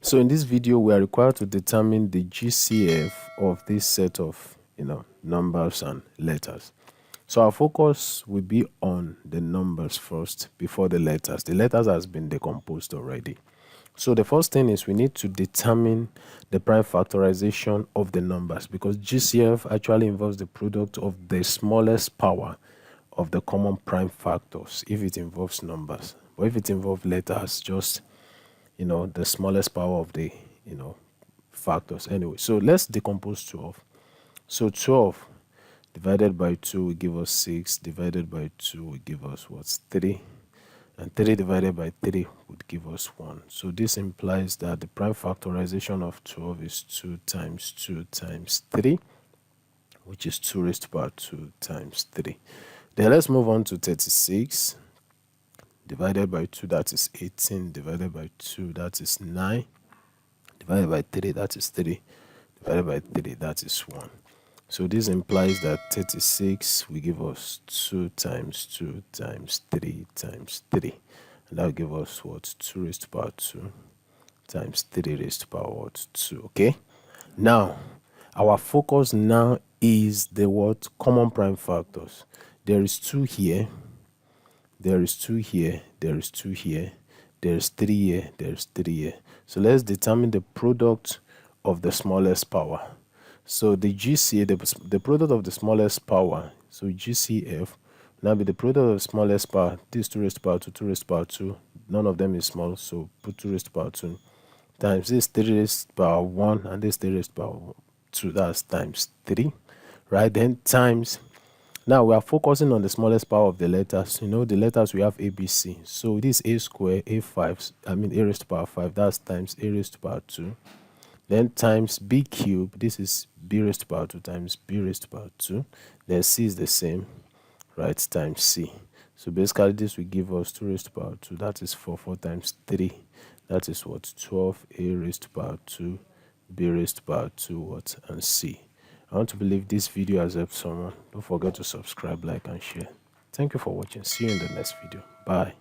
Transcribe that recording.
So in this video, we are required to determine the GCF of this set of numbers and letters. So our focus will be on the numbers first before the letters. The letters has been decomposed already. So the first thing is we need to determine the prime factorization of the numbers, because GCF actually involves the product of the smallest power of the common prime factors if it involves numbers. But if it involves letters, just the smallest power of the factors. Anyway, so let's decompose 12. So 12 divided by 2 will give us 6, divided by 2 will give us what? 3, and 3 divided by 3 would give us 1. So this implies that the prime factorization of 12 is 2 times 2 times 3, which is 2 raised to the power 2 times 3. Then let's move on to 36. Divided by 2, that is 18. Divided by 2, that is 9. Divided by 3, that is 3. Divided by 3, that is 1. So this implies that 36 will give us 2 times 2 times 3 times 3. And that will give us what? 2 raised to the power 2 times 3 raised to the power what? 2. Okay? Now, our focus now is the what? Common prime factors. There is 2 here. There is 2 here, there is 2 here, there is 3 here, there is 3 here. So let's determine the product of the smallest power. So the GCF, the product of the smallest power, so GCF, now be the product of the smallest power. This 2 raised to the power 2, 2 raised to the power 2. None of them is small, so put 2 raised to the power 2 times this 3 raised to the power 1 and this 3 raised to the power 2. That's times 3, right? Then times. Now we are focusing on the smallest power of the letters. The letters we have A, B, C. So this A square, A5, A raised to the power 5, that's times A raised to the power 2. Then times B cube, this is B raised to the power 2 times B raised to the power 2. Then C is the same, right, times C. So basically this will give us 2 raised to the power 2, that is 4, 4 times 3, that is what? 12, A raised to the power 2, B raised to the power 2, what? And C. I want to believe this video has helped someone. Don't forget to subscribe, like, and share. Thank you for watching. See you in the next video. Bye.